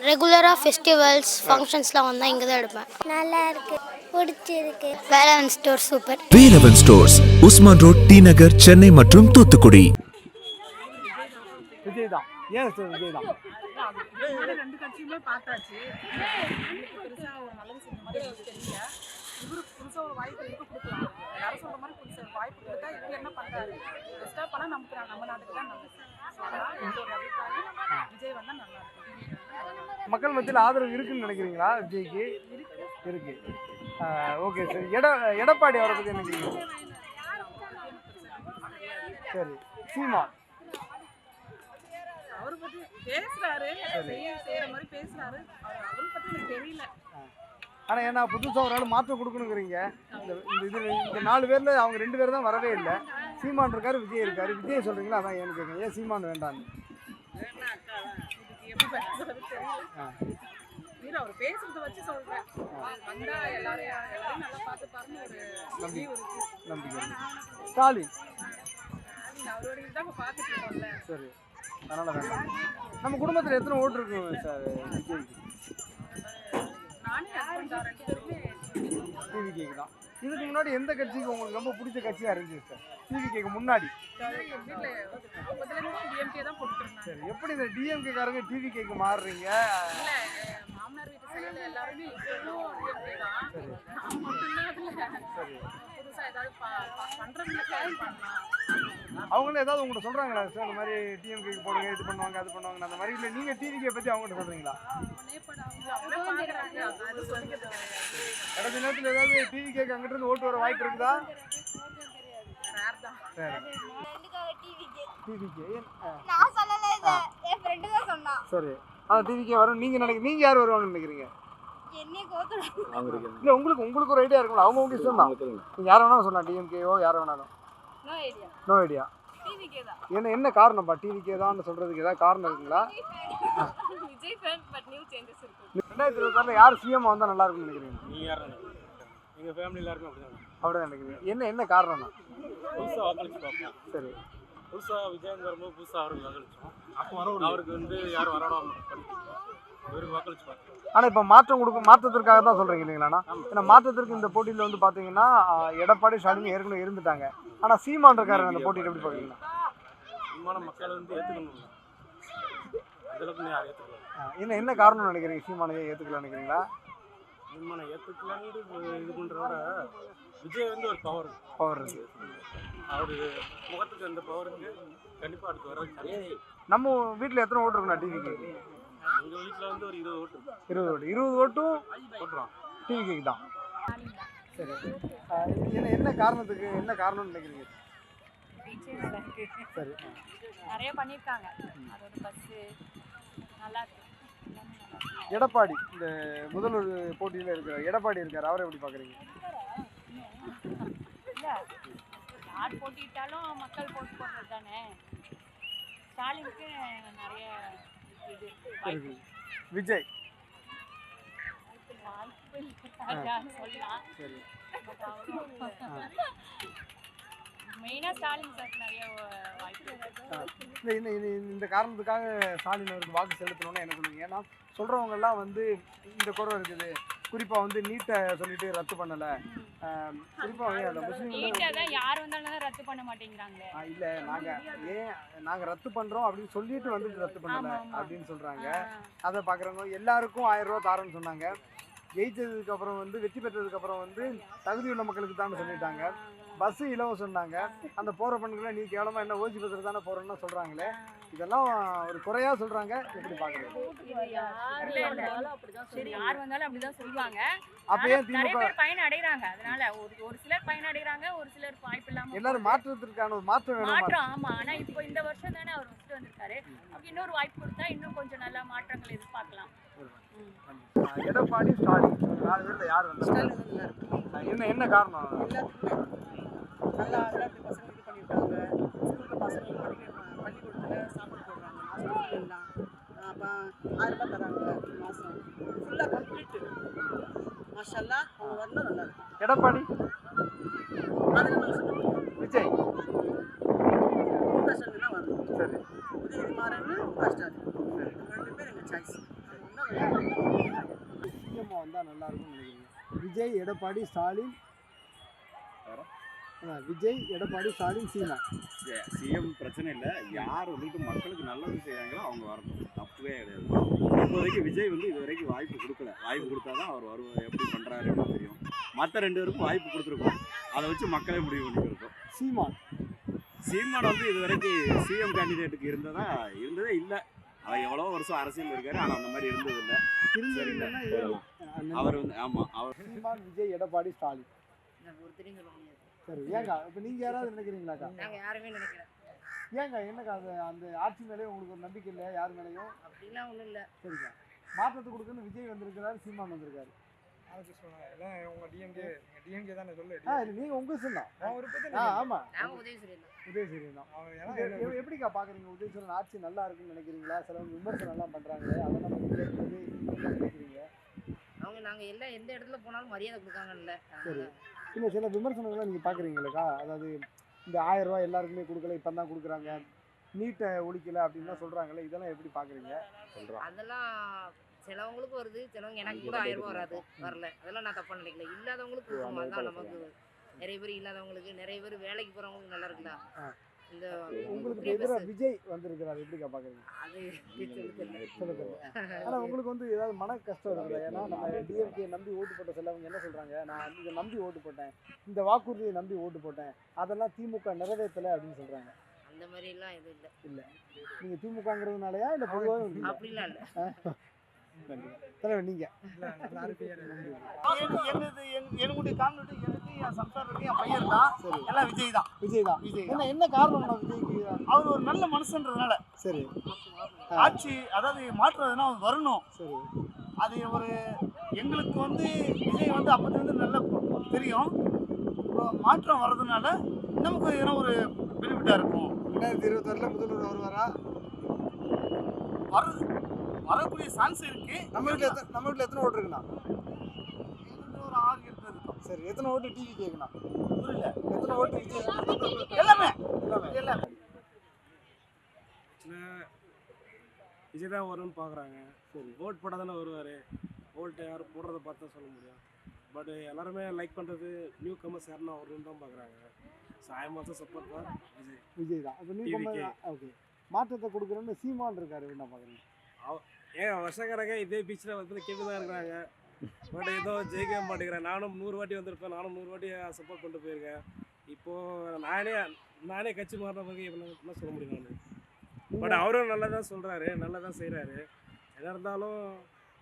ரெகுலராக ஃபெஸ்டிவல்ஸ் ஃபங்க்ஷன்ஸ்லாம் வந்தால் இங்கே தான் எடுப்பேன். நல்லா இருக்கு, பிடிச்சிருக்கு. Velavan store super. Velavan stores, Usman road, T Nagar, Chennai மற்றும் தூத்துக்குடி. விஜய் தான். ஏன் சார் விஜய் தான்? ரெண்டு கட்சியுமே பார்த்தாச்சு. பெருசாக ஒரு நல்லது செஞ்ச மாதிரி எனக்கு தெரியல. இவருக்கு புதுசாக ஒரு வாய்ப்பு இருக்க கொடுக்கலாம். எல்லாரும் சொல்கிற மாதிரி புதுசாக வாய்ப்பு கொடுத்தா இப்போ என்ன பண்ணுறாரு? பெஸ்ட்டாக பண்ணால் நம்ம நாட்டுக்கு தான் நல்லது. ஒரு அபிப்பிராயம் விஜய் வந்தால் நல்லா இருக்கும். மக்கள் மத்தியில் ஆதரவு இருக்குன்னு நினைக்கிறீங்களா விஜய்க்கு? இருக்கு. Okay sir. எடப்பாடி அவரை பற்றி என்ன நினைக்கிறீங்க? சரி. சீமான் அவரை பற்றி பேசுறாரு, செய்யற மாதிரி பேசுறாரு. அவரை பற்றி எனக்கு தெரியல. ஆனால் ஏன்னா புதுசாக ஒரு ஆள் மாற்றம் கொடுக்கணுங்கிறீங்க. இந்த 4 பேரில் அவங்க 2 பேர் தான் வரவே இல்லை. சீமான் இருக்காரு, விஜய் இருக்காரு. விஜய் சொல்கிறீங்களா? அதான் ஏன்னு கேட்குறேன். ஏன் சீமான் வேண்டான்னு? எப்படி பேசுறது தெரியல. அவர் பேசுறத வச்சு சொல்றேன். வந்தா எல்லாரையும் நல்லா பார்த்துப்பாருன்னு ஒரு நம்பிக்கை. ஸ்டாலின் அவரோட இதுதான் பார்த்துட்டு இருக்கோம்ல. சரி, அதனால வேண்டாம். நம்ம குடும்பத்தில் எத்தனை ஓட்டு இருக்குங்க சார் விஜய்க்கு? நானே ஹஸ்பண்ட் தான், 2 பேருமே டிவிகேக்கு தான். இதுக்கு முன்னாடி எந்த கட்சிக்கு உங்களுக்கு ரொம்ப பிடிச்ச கட்சியாக இருந்துச்சு சார்? டிவிகேக்கு முன்னாடி டிஎம்கே தான் போட்டுருந்தாங்க. சரி, எப்படி இந்த டிஎம்கே காரங்க டிவிகேக்கு மாறுறீங்க? இல்லை, மாமனார் வீட்டு சைடில் எல்லாருமே இப்போதும் டிஎம்கே தான். நான் மட்டும்தான் அதில் சரி புதுசாக ஏதாவது பண்ணுறதுக்கு பண்ணலாம். அவங்களும் ஏதாவது உங்கள்கிட்ட சொல்கிறாங்களா சார்? இந்த மாதிரி டிஎம்கேக்கு போடுங்க, இது பண்ணுவாங்க, அது பண்ணுவாங்க அந்த மாதிரி? இல்லை நீங்கள் டிவிகே பற்றி அவங்ககிட்ட சொல்கிறீங்களா? கடைசி நேரத்தில் ஏதாவது டிவிகேக்கு அங்கிட்ட இருந்து ஓட்டு வர வாய்ப்பு இருக்குதா? சரி, அதான் டிவிகே வரும் நீங்கள் நீங்கள் யார் வருவாங்கன்னு நினைக்கிறீங்க? இல்லை, உங்களுக்கு ஒரு ஐடியா இருக்கும்ல. அவங்க இஷ்டம் தான். நீங்கள் யார் வேணாலும் சொல்லலாம். டிஎம்கேயோ யார் வேணாலும். No idea. என்ன காரணம்ப்பா டிவிகே தான் சொல்கிறதுக்கு ஏதாவது காரணம் இருக்குங்களா? 2026 யார் சிஎம் வந்தால் நல்லா இருக்கும்னு நினைக்கிறீங்க? நீங்கள் யார் நினைக்கிறீங்க? எங்கள் ஃபேமிலி எல்லாருமே அப்படிதான் நினைக்கிறீங்க. என்ன காரணம்னா? புதுசாக வாக்களிச்சு பார்ப்போம். சரி, புதுசாக விஜயன் வரும்போது புதுசாக அவருக்கு வாக்களிச்சோம். அப்போ அவருக்கு யாரும் வரணும் இவருக்கு வாக்களிச்சு பார்ப்போம். ஆனால் இப்போ மாற்றத்திற்காக தான் சொல்கிறீங்க இல்லைங்களாண்ணா? ஏன்னா மாற்றத்திற்கு இந்த போட்டியில் பார்த்தீங்கன்னா எடப்பாடி, ஸ்டாலின் ஏற்கனவே இருந்துட்டாங்க. ஆனால் சீமான் இருக்காரு அந்த போட்டியில் எப்படி பார்க்குறீங்கன்னா? சீமான மக்கள் ஏற்றுக்கணும். அந்தளவுக்கு யாரும் ஏற்றுக்கலாம். என்ன காரணம் நினைக்கிறீங்க? சீமானை ஏற்றுக்கலாம் நினைக்கிறீங்களா? சீமானை ஏற்றுக்கலான்னு இது பண்ணுறத விஜய் ஒரு பவர் இருக்குது. அவர் முகத்துக்கு அந்த பவர் இருக்குது. கண்டிப்பாக அடுத்து வர. நம்ம வீட்டில் எத்தனை ஓட்டு இருக்குண்ணா டிவிக்கு? எங்கள் வீட்டில் ஒரு 20 ஓட்டு. 20 ஓட்டும் போட்டுறோம் டிவிக்கு தான். சரி, என்ன காரணம்னு நினைக்கிறீங்க? சரி, நிறைய பண்ணியிருக்காங்க. அதோட பஸ்ஸு நல்லா இருக்கு. எடப்பாடி இந்த முதல்வர் போட்டியில் இருக்கிற எடப்பாடி இருக்கார், அவரை எப்படி பார்க்குறீங்க? இல்லை, யார் போட்டிட்டாலும் மக்கள் போட்டு போடுறது தானே. ஸ்டாலினுக்கு நிறைய இது இருக்கு. விஜய் வாய்ப்பு சொல்லலாம். சரி, மெயினாக ஸ்டாலின் சார் நிறைய வாய்ப்பு. இந்த காரணத்துக்காக ஸ்டாலின் அவருக்கு வாக்கு செலுத்தணும்னு என்ன சொல்லுவீங்க? ஏன்னா சொல்கிறவங்கெல்லாம் இந்த குறை இருக்குது. குறிப்பாக நீட்டை சொல்லிட்டு ரத்து பண்ணலை. குறிப்பாக முஸ்லீம் யார் வந்தாலும் ரத்து பண்ண மாட்டேங்கிறாங்களே. இல்லை, நாங்கள் ரத்து பண்ணுறோம் அப்படின்னு சொல்லிட்டு வந்துட்டு ரத்து பண்ணலை அப்படின்னு சொல்கிறாங்க. அதை பார்க்குறவங்க எல்லாருக்கும் 1000 ரூபா தாரன்னு சொன்னாங்க. ஜெயிச்சதுக்கு அப்புறம் வெற்றி பெற்றதுக்கு அப்புறம் தகுதியுள்ள மக்களுக்கு தான் சொல்லிட்டாங்க. பஸ்ஸு இலவசம் சொன்னாங்க. அந்த போகிற பெண்களை நீ கேவலமாக என்ன ஓசி பஸ்ஸில் தானே போகிறோன்னா சொல்கிறாங்களே. இதெல்லாம் ஒரு குறையாக சொல்கிறாங்க. எப்படி பார்க்குறீங்க? யார் வந்தாலும் அப்படிதான் சொல்லுவாங்க. அப்பயே நிறைய பேர் பயன் அடைகிறாங்க. அதனால ஒரு சிலர் பயன் அடைகிறாங்க, ஒரு சிலர் வாய்ப்பு இல்லாமல். எல்லாரும் மாற்றத்திற்கான ஒரு மாற்றம் வேணும். மாற்றம், ஆமாம். ஆனால் இப்போ இந்த வருஷம் தானே அவர் ஃபஸ்ட்டு வந்திருக்காரு. அப்படி இன்னொரு வாய்ப்பு கொடுத்தா இன்னும் கொஞ்சம் நல்ல மாற்றங்கள் எதிர்பார்க்கலாம். எடப்பாடி, ஸ்டாலின் 4 பேரில் யார் வந்தாலும் என்ன காரணம்? நல்லா எல்லாத்தையும் பசங்க இது பண்ணியிருக்காங்க. ஸ்கூலில் பசங்க பள்ளிக்கூடத்தில் சாப்பாடு போடுறாங்க. ஹாஸ்பிட்டல் எல்லாம் அப்போ 1000 ரூபாய் தராங்க மாதம். ஃபுல்லாக கம்ப்ளீட்டு மாஷல்லா. அவங்க வரணும் நல்லா இருக்கும். எடப்பாடி, அதில் நான் சொல்லுவேன் விஜய், தான் வரணும். சரி, உதயகுமாரன்னு ஸ்டாலின் 2 பேர் எங்கள் சாய்ஸ். சிஎம் வந்தால் நல்லா இருக்கும்னு நினைக்கிறீங்க? விஜய், எடப்பாடி, ஸ்டாலின், விஜய், எடப்பாடி, ஸ்டாலின், சீமா. சிஎம் பிரச்சனை இல்லை, யார் வந்துட்டு மக்களுக்கு நல்லது செய்கிறாங்களோ அவங்க வரணும், தப்புவே கிடையாது. இப்போதைக்கு விஜய் வந்து இது வரைக்கும் வாய்ப்பு கொடுக்கல. வாய்ப்பு கொடுத்தா தான் அவர் வருவார், எப்படி பண்ணுறாருன்னு தெரியும். மற்ற 2 பேருக்கும் வாய்ப்பு கொடுத்துருக்கோம், அதை வச்சு மக்களே முடிவு பண்ணிருக்கோம். சீமான் வந்து இது வரைக்கும் சிஎம் கேண்டிடேட்டுக்கு இருந்ததே இல்லை. அவர் எவ்வளோ வருஷம் அரசியல் இருக்காரு, ஆனால் அந்த மாதிரி இருந்தது இல்லை. அவர் வந்து அவர் சீமான், விஜய், எடப்பாடி, ஸ்டாலின். ஒருத்தரையும் சொல்ல முடியாது. சரி, ஏங்க இப்போ நீங்கள் யாராவது நினைக்கிறீங்களாக்கா? நாங்கள் யாருமே நினைக்கிறேன். ஏங்க என்னக்கா அந்த ஆட்சி மேலே உங்களுக்கு ஒரு நம்பிக்கை இல்லை யார் மேலேயும்? அப்படிலாம் ஒன்றும் இல்லை. சரிக்கா, மாற்றத்துக்கு கொடுக்குன்னு விஜய் வந்திருக்கிறாரு, சீமான் வந்திருக்காரு. டிஎம்கே தானே சொல்லு. நீங்கள் உங்கள் சொன்னா ஆமாம், நாங்கள் உதயசூரியன் தான். உதயசூரியன் தான். எப்படிக்கா பார்க்குறீங்க? உதயசூரியன் ஆட்சி நல்லா இருக்குன்னு நினைக்கிறீங்களா? சிலவங்க விமர்சனம்லாம் பண்ணுறாங்களே, அதெல்லாம் நினைக்கிறீங்க? அவங்க நாங்கள் எல்லாம் எந்த இடத்துல போனாலும் மரியாதை கொடுக்காங்கல்ல. சரி, இல்லை சில விமர்சனங்கள்லாம் நீங்கள் பார்க்குறீங்களேக்கா, அதாவது இந்த 1000 ரூபா எல்லாருக்குமே கொடுக்கல, இப்போ தான் கொடுக்குறாங்க, நீட்டை ஒழிக்கலை அப்படின்லாம் சொல்கிறாங்களே, இதெல்லாம் எப்படி பார்க்குறீங்க? அதெல்லாம் சிலவங்களுக்கு வருது, சிலவங்க எனக்கு கூட 1000 ரூபா வரல. அதெல்லாம் நான் தப்பாக நினைக்கல. இல்லாதவங்களுக்கு கொடுக்கணும், அதுதான் நமக்கு. நிறைய பேர் இல்லாதவங்களுக்கு, நிறைய பேர் வேலைக்கு போகிறவங்களுக்கு நல்லா இருக்குல்ல. இந்த உங்களுக்கு எதிராக விஜய் வந்திருக்கிறாரு, எப்படிக்கா பார்க்குறீங்க? அது சொல்லுங்க. ஆனால் உங்களுக்கு வந்து ஏதாவது மன கஷ்டம் இருக்குல்ல? ஏன்னா நம்ம டிஎம்கே நம்பி ஓட்டு போட்ட சிலவங்க என்ன சொல்கிறாங்க, நான் இதை நம்பி ஓட்டு போட்டேன், இந்த வாக்குறுதியை நம்பி ஓட்டு போட்டேன், அதெல்லாம் திமுக நிறைவேற்றலை அப்படின்னு சொல்கிறாங்க. அந்த மாதிரிலாம் எதுவும் இல்லை. இல்லை, நீங்கள் திமுகங்கிறதுனாலயா இல்லை பொதுவாக? அப்படிலாம் இல்லை. தலைவர் நீங்கள் என்னுடைய காங்கிரஸ் எனக்கு என் சம்சாரத்துக்கு என் பையன் தான். சரி, எல்லாம் விஜய் தான். விஜய் தான். என்ன காரணம்னா விஜய்க்கு? அவர் ஒரு நல்ல மனுஷன்றதுனால. சரி, ஆட்சி அதாவது மாற்றுறதுனா அவர் வரணும். சரி, அது ஒரு எங்களுக்கு வந்து விஜய் வந்து அப்போது நல்லா தெரியும். மாற்றம் வர்றதுனால நமக்கு எதனா ஒரு பெனிஃபிட்டாக இருக்கும். 2026 முதல்வர் வருவாரா? வரக்கூடிய சான்ஸ் இருக்கு. நம்ம வீட்டில் எத்தனை ஓட்டு இருக்குண்ணா? ஒரு 6-7 பேர் இருக்கும். சரி, எத்தனை ஓட்டு டிவி கேட்கணும்? புரியல. எத்தனை ஓட்டு விஜய்? எல்லாமே. விஜய் தான் வரும்னு பார்க்குறாங்க. சரி, ஓட் போட்டால் தானே வருவார். ஓட்டு யாரும் போடுறத பார்த்தா சொல்ல முடியும். பட் எல்லாருமே லைக் பண்ணுறது நியூ கமர்ஸ் யாருன்னா வரும்னு தான் பார்க்குறாங்க. சாயம் மாதம் சப்போர்ட் தான் விஜய் தான். அப்போ நீங்கள் ஓகே, மாற்றத்தை கொடுக்குறோன்னு சீமான் இருக்காரு, என்ன பார்க்குறீங்க? ஏன் வருஷக்கணக்கே இதே பீச்சில் வந்து கேட்டு தான் இருக்கிறாங்க. பட் ஏதோ ஜெயிக்க மாட்டேங்கிறேன். நானும் 100 வாட்டி வந்திருப்பேன், நானும் 100 வாட்டி சப்போர்ட் பண்ணிட்டு போயிருக்கேன். இப்போது நானே கட்சி மாறின பிறகு என்ன சொல்ல முடியும் நான்? பட் அவரும் நல்லா தான் சொல்கிறாரு, நல்லா தான் செய்கிறாரு. எதாக இருந்தாலும்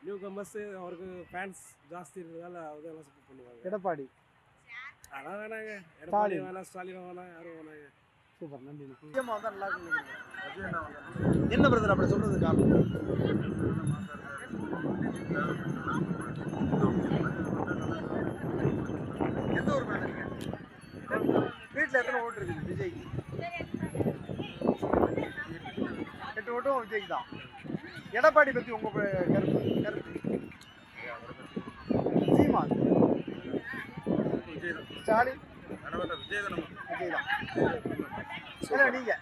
நியூ கமர்ஸு அவருக்கு ஃபேன்ஸ் ஜாஸ்தி இருக்கிறதால அவர் தான் எல்லாம் சப்போர்ட் பண்ணுவாங்க. எடப்பாடி அதான் வேணாங்க, எடப்பாடி வேணாம், ஸ்டாலின் வேணாம், யாரும் வேணாங்க. சூப்பர், நன்றி. முக்கியமாக வந்தால் நல்லா இருக்குன்னு என்ன பிரதர் அப்படி சொல்கிறது காரணம்? எந்த ஊர் பிரதர்? வீட்டில் எத்தனை ஓட்டு இருக்குது விஜய்க்கு? 8 ஓட்டும் விஜய்க்கு தான். எடப்பாடி பற்றி உங்கள் கருத்து? சீமான், ஸ்டாலின், விஜய் தான். நீங்கள்